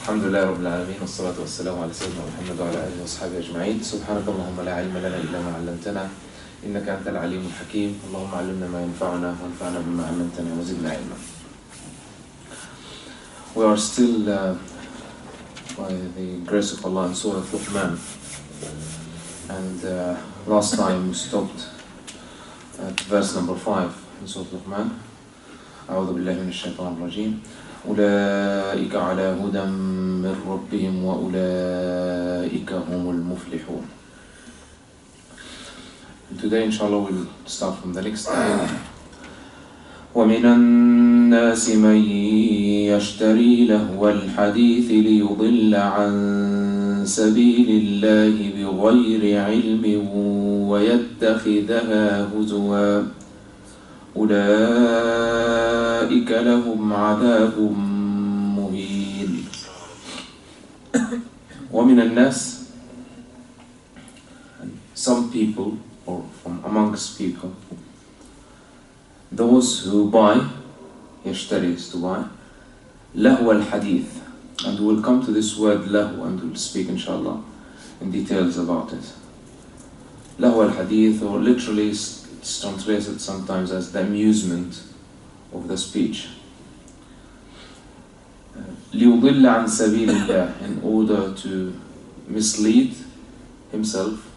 الحمد لله رب العالمين والصلاة والسلام على سيدنا محمد وعلى آله وصحبه أجمعين. سبحانك اللهم لا علم لنا إلا ما علمتنا إنك أنت العليم الحكيم. اللهم علمنا ما ينفعنا وانفعنا بما علمتنا وزدنا علما. We are still by the grace of Allah in Surah Luqman, and last time we stopped at verse number 5 in Surah Luqman. أعوذ بالله من الشيطان الرجيم. أولئك على هدى من ربهم وأولئك هم المفلحون. And today inshallah we'll start from the next ayah. ومن الناس من يشتري لهو الحديث ليضل عن سبيل الله بغير علم ويتخذها هزوا أولئك لهم عذاب مهين. ومن الناس, some people, or from amongst people, those who buy, يشتري is to buy, لهو الحديث, and we'll come to this word lahu and we'll speak inshallah in details about it. لهو الحديث, or literally it's translated sometimes as the amusement of the speech. ليضل عن سبيل الله, in order to mislead himself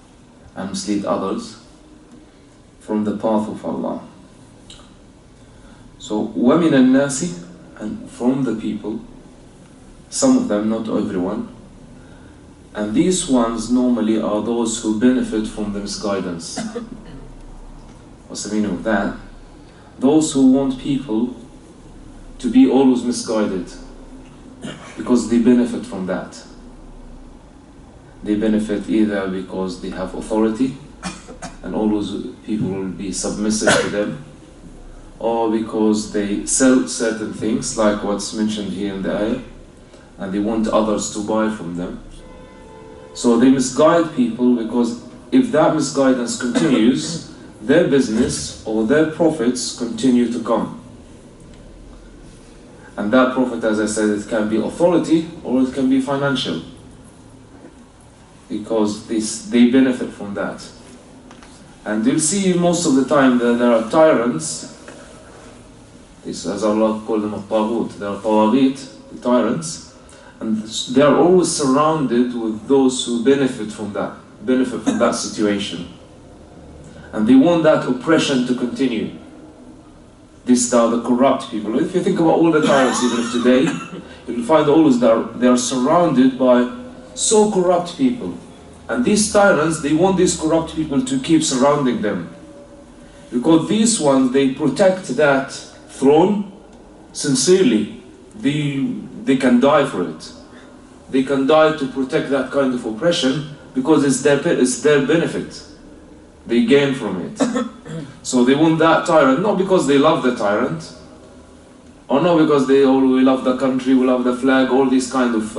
and mislead others from the path of Allah. So وَمِنَ النَّاسِ, and from the people, some of them, not everyone, and these ones normally are those who benefit from the misguidance. What's the meaning of that? Those who want people to be always misguided, because they benefit from that. They benefit either because they have authority and always people will be submissive to them, or because they sell certain things like what's mentioned here in the ayah, and they want others to buy from them. So they misguide people, because if that misguidance continues, their business or their profits continue to come. And that profit, as I said, it can be authority or it can be financial, because they benefit from that. And you'll see most of the time that there are tyrants, as Allah called them al-taghut, they are tawaghit, the tyrants, and they are always surrounded with those who benefit from that situation. And they want that oppression to continue. These are the corrupt people. If you think about all the tyrants even of today, you'll find always that they are surrounded by so corrupt people. And these tyrants, they want these corrupt people to keep surrounding them, because these ones, they protect that throne sincerely. They can die for it. They can die to protect that kind of oppression, because it's their benefit. They gain from it. So they want that tyrant, not because they love the tyrant, or not because we love the country, we love the flag, all these kind of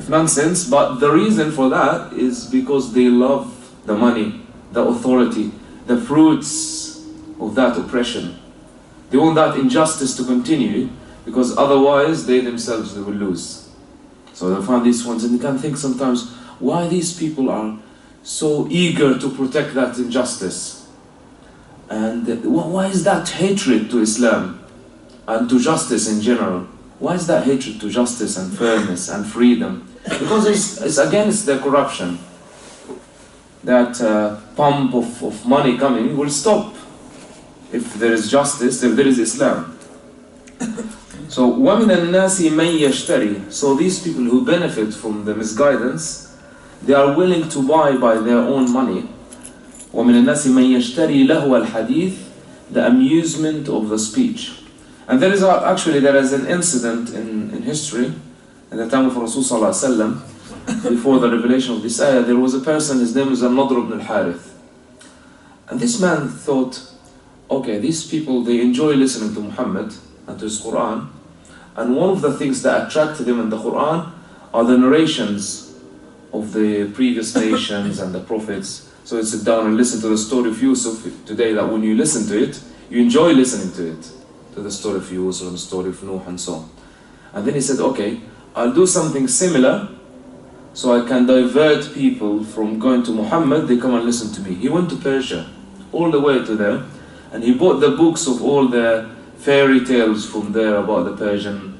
nonsense, but the reason for that is because they love the money, the authority, the fruits of that oppression. They want that injustice to continue, because otherwise they themselves will lose. So they'll find these ones, and you can think sometimes why these people are so eager to protect that injustice, and why is that hatred to Islam and to justice in general? Why is that hatred to justice and fairness and freedom? Because it's against the corruption. That pump of money coming will stop if there is justice, if there is Islam. So وَمِنَ النَّاسِ مَنْ يَشْتَرِي, so these people who benefit from the misguidance, they are willing to buy by their own money. وَمِنَ النَّاسِ مَنْ يَشْتَرِي لَهْوَ الْحَدِيثِ, the amusement of the speech. And there is an incident in history, at the time of Rasulullah ﷺ, before the revelation of this ayah. There was a person, his name is Al-Nadr ibn al-Harith. And this man thought, okay, these people, they enjoy listening to Muhammad and to his Quran, and one of the things that attracted him in the Quran are the narrations of the previous nations and the prophets. So you sit down and listen to the story of Yusuf today, that when you listen to it, you enjoy listening to it, to the story of Yusuf and the story of Nuh and so on. And then he said, okay, I'll do something similar so I can divert people from going to Muhammad, they come and listen to me. He went to Persia, all the way to there, and he bought the books of all the fairy tales from there about the Persian,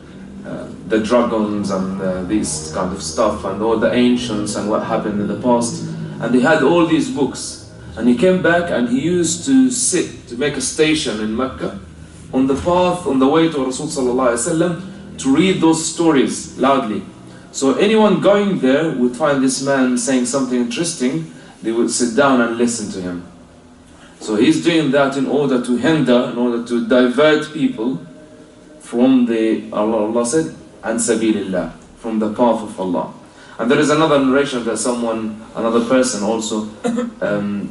the dragons and this kind of stuff, and all the ancients and what happened in the past. And they had all these books. And he came back and he used to sit, to make a station in Mecca, on the path, on the way to Rasul sallallahu alaihi wasallam, to read those stories loudly. So anyone going there would find this man saying something interesting, they would sit down and listen to him. So he's doing that in order to hinder, in order to divert people from the, Allah said, an sabilillah, from the path of Allah. And there is another narration that another person also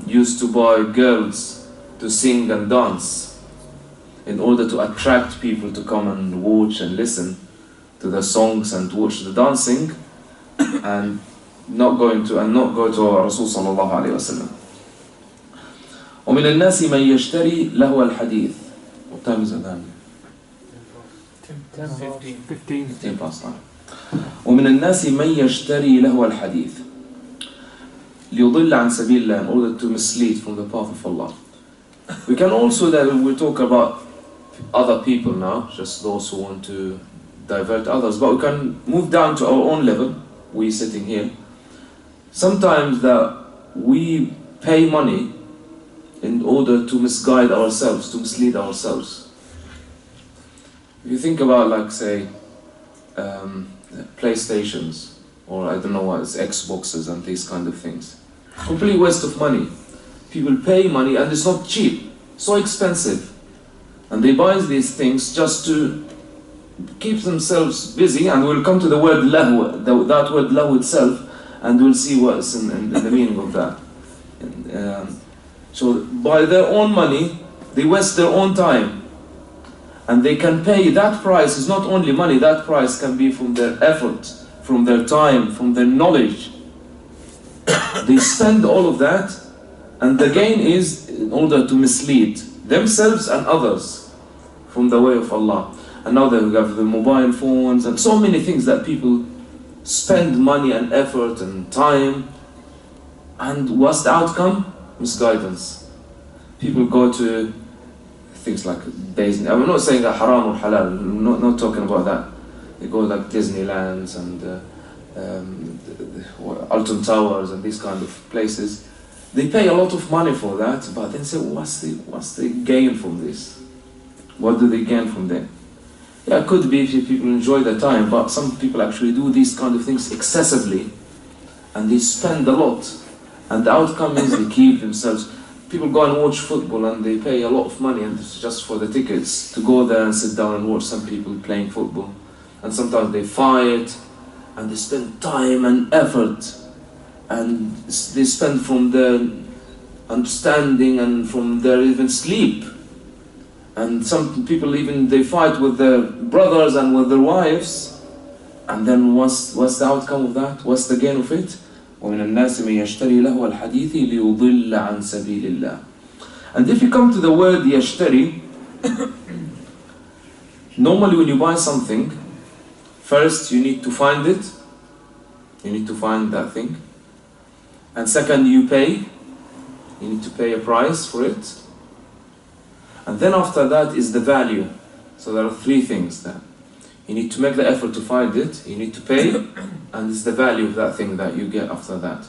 used to buy girls to sing and dance in order to attract people to come and watch and listen to the songs and watch the dancing, and not go to Rasul sallallahu alayhi wa sallam. ومن الناس من يشتري له الحديث. What time is it then? 15 past 9. ومن الناس من يشتري له الحديث ليضل عن سبيل الله, in order to mislead from the path of Allah. We can also, that we talk about other people now, just those who want to divert others, but we can move down to our own level. We sitting here, sometimes that we pay money in order to misguide ourselves, to mislead ourselves. If you think about, like, say, PlayStations, or I don't know what, it's Xboxes and these kind of things. Complete waste of money. People pay money and it's not cheap, so expensive. And they buy these things just to keep themselves busy, and we'll come to the word lahu, that word lahu itself, and we'll see what's in the meaning of that. So by their own money, they waste their own time. And they can pay, that price is not only money, that price can be from their effort, from their time, from their knowledge. They spend all of that, and the gain is in order to mislead themselves and others from the way of Allah. And now they have the mobile phones and so many things that people spend money and effort and time, and what's the outcome? Misguidance. People go to things like Disney. I'm not saying that haram or halal, not talking about that. They go like Disneylands and Alton Towers and these kind of places. They pay a lot of money for that, but then say, what's the gain from this? What do they gain from them? Yeah, it could be if people enjoy their time, but some people actually do these kind of things excessively, and they spend a lot, and the outcome is they keep themselves. People go and watch football and they pay a lot of money, and it's just for the tickets to go there and sit down and watch some people playing football. And sometimes they fight, and they spend time and effort, and they spend from their understanding and from their even sleep. And some people even, they fight with their brothers and with their wives, and then what's the outcome of that? What's the gain of it? وَمِنَ النَّاسِ مَنْ يَشْتَرِي لَهْوَ الْحَدِيثِ لِيُضِلَّ عَنْ سَبِيلِ اللَّهِ. And if you come to the word yashtari, normally when you buy something, first you need to find it, you need to find that thing, and second you need to pay a price for it, and then after that is the value. So there are three things there. You need to make the effort to find it, you need to pay, and it's the value of that thing that you get after that.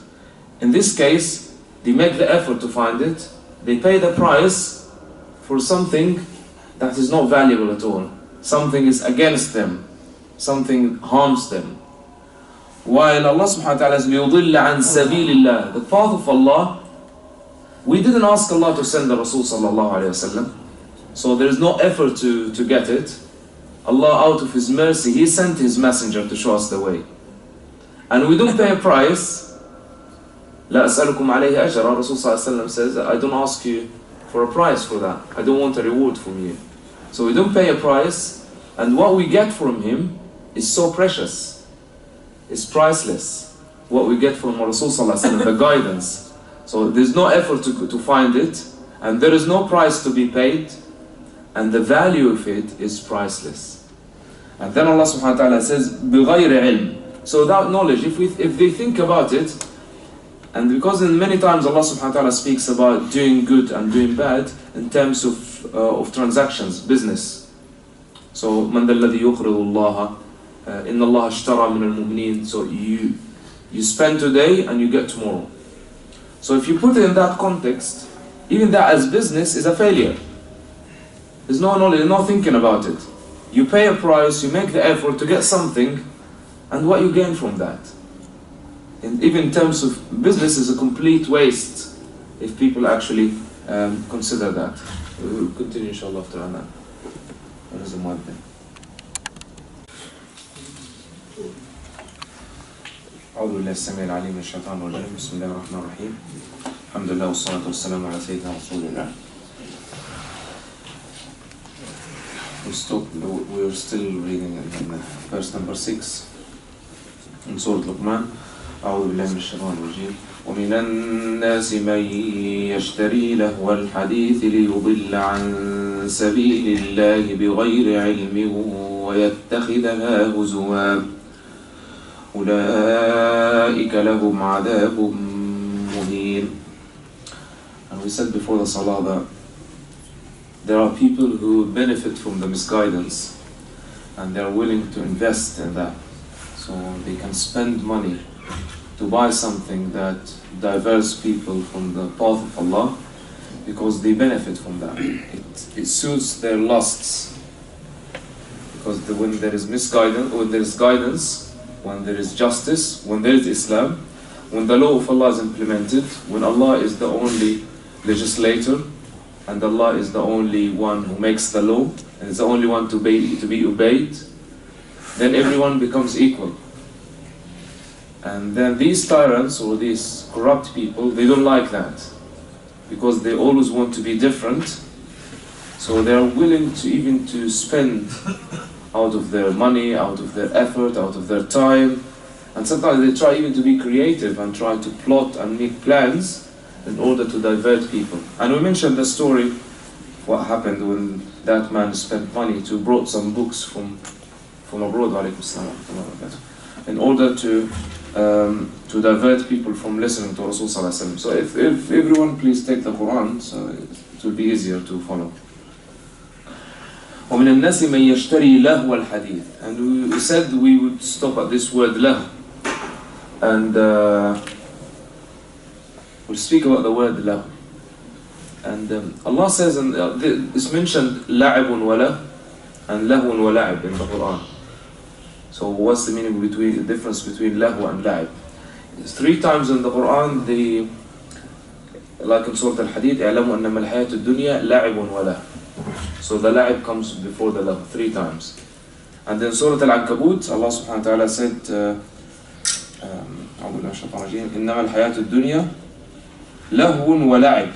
In this case, they make the effort to find it, they pay the price for something that is not valuable at all. Something is against them, something harms them. While Allah subhanahu wa ta'ala says, لِيُضِلَّ عَنْ سَبِيلِ اللَّهِ, the path of Allah, we didn't ask Allah to send the Rasul sallallahu alayhi wa sallam, so there is no effort to get it. Allah, out of His mercy, He sent His messenger to show us the way. And we don't pay a price. لَا أَسْأَلُكُمْ عَلَيْهِ أَجْرًا. Rasul sallallahu alayhi wa sallam says, I don't ask you for a price for that. I don't want a reward from you. So we don't pay a price, and what we get from Him is so precious. It's priceless. What we get from Rasul sallallahu alayhi wa sallam, the guidance. So there's no effort to find it, and there is no price to be paid, and the value of it is priceless. And then Allah subhanahu wa ta'ala says, بِغَيْرِ عِلْمٍ. So without knowledge, if they think about it, and because in many times Allah subhanahu wa ta'ala speaks about doing good and doing bad in terms of transactions, business. So مَنْ ذَا الَّذِي يُقْرِضُ اللَّهَ إِنَّ اللَّهَ اشْتَرَى مِنَ الْمُؤْمِنِينَ. So you spend today and you get tomorrow. So if you put it in that context, even that as business is a failure. There's no knowledge, no thinking about it. You pay a price, you make the effort to get something, and what you gain from that. And even in terms of business is a complete waste if people actually consider that. We will continue inshallah after Adhan. What is the muadhin? أعوذ بالله السميع العليم من الشيطان الرجيم بسم الله الرحمن الرحيم الحمد لله والصلاة والسلام على سيدنا رسول الله. We are still reading in verse number 6 in Surah Luqman. أعوذ بالله من الشيطان الرجيم ومن الناس من يشتري لهو الحديث ليضل عن سبيل الله بغير علم ويتخذها هزوا أولئك لهم عذاب مهين. And we said before the salah that there are people who benefit from the misguidance and they are willing to invest in that. So they can spend money to buy something that diverts people from the path of Allah because they benefit from that. It suits their lusts. Because when there is misguidance, when there is guidance, when there is justice, when there is Islam, when the law of Allah is implemented, when Allah is the only legislator, and Allah is the only one who makes the law, and is the only one to be obeyed, then everyone becomes equal. And then these tyrants or these corrupt people, they don't like that, because they always want to be different. So they are willing to even to spend out of their money, out of their effort, out of their time, and sometimes they try even to be creative and try to plot and make plans in order to divert people. And we mentioned the story, what happened when that man spent money to brought some books from abroad, in order to divert people from listening to Rasul Sallallahu Alaihi Wasallam. So if everyone please take the Quran, so it will be easier to follow. وَمِنَ النَّاسِ مَنْ يَشْتَرِي لَهْوَ الْحَدِيثِ. And we said we would stop at this word lahu. And we'll speak about the word lahu. And Allah says, and it's mentioned لَعِبٌ وَلَهْ and لَهْوٌ وَلَعِبٌ in the Quran. So what's the meaning between the difference between lahu and la'ib? 3 times in the Quran, like in Surah Al-Hadid, اعلموا أنما الحياة الدنيا لعب وله. So the la'ib comes before the lahu 3 times. And then Surah Al-Ankabut, Allah subhanahu wa ta'ala said, إنما الحياة الدنيا لهو ولعب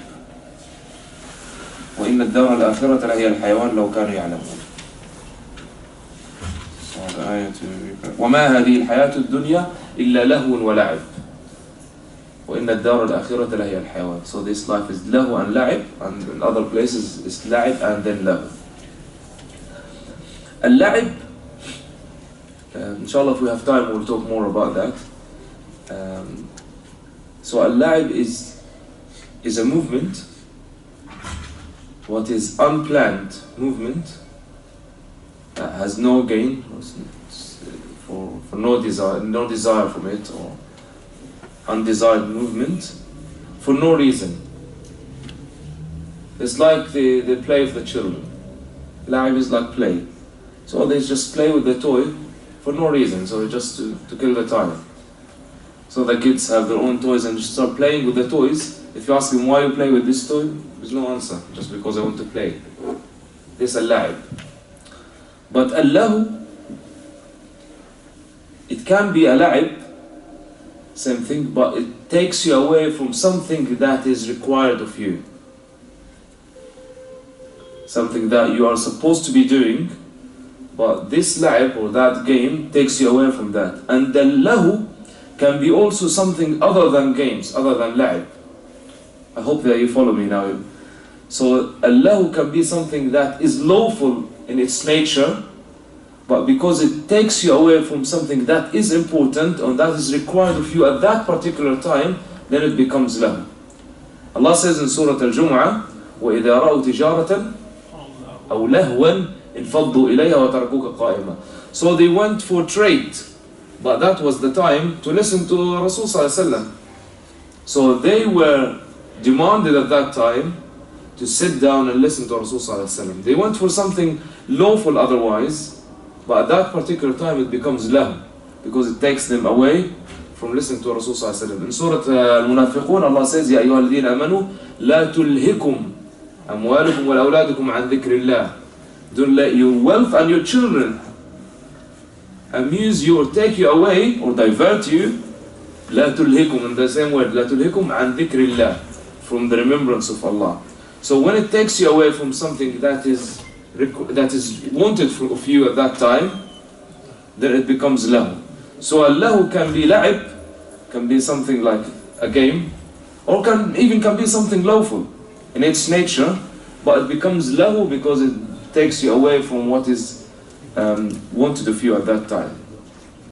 وإن الدار الآخرة لهي الحيوان لو كانوا يعلمون. وما هذه الحياة الدنيا إلا لهو ولعب وإن الدار الآخرة لهي الحيوان. So this life is lahu and la'ib, and in other places it's la'ib and then lahu. Al-la'ib, inshallah if we have time we'll talk more about that. So al-la'ib is a movement, what is unplanned movement, that has no gain, for no desire from it, or undesired movement, for no reason. It's like the play of the children. La'ib is like play. So they just play with the toy for no reason, so just to kill the time. So the kids have their own toys and just start playing with the toys. If you ask them why you play with this toy, there's no answer, just because I want to play. This is a la'ib. But al-lahu, it can be a la'ib, same thing, but it takes you away from something that is required of you. Something that you are supposed to be doing, but this la'ib or that game takes you away from that. And the lahu can be also something other than games, other than la'ib. I hope that you follow me now. So al-lahu can be something that is lawful in its nature, but because it takes you away from something that is important and that is required of you at that particular time, then it becomes lahu. Allah says in Surah Al-Jumu'ah, وَإِذَا رَأُوا تِجَارَةً أَوْ لَهْوًا انْفَضُّوا إِلَيْهَا وَتَرَكُوكَ قَائِمًا. So they went for trade, but that was the time to listen to Rasul Sallallahu Alaihi Wasallam. So they were demanded at that time to sit down and listen to Rasul Sallallahu Alaihi Wasallam. They went for something lawful otherwise, but at that particular time it becomes lahu, because it takes them away from listening to Rasul Sallallahu Alaihi Wasallam. In Surah Al-Munafiqun, Allah says, يَا أَيُّهَا الَّذِينَ آمَنُوا لَا تُلْهِكُمْ أَمْوَالُكُمْ وَالْأَوْلَادُكُمْ عَنْ ذِكْرِ اللَّهِ. Don't let your wealth and your children amuse you or take you away or divert you. لا تلهكم, in the same word, لا تلهكم عن ذكر الله, from the remembrance of Allah. So when it takes you away from something that is wanted of you at that time, then it becomes lahu. So lahu can be la'ib, can be something like a game, or can be something lawful in its nature, but it becomes lahu because it takes you away from what is wanted of you at that time.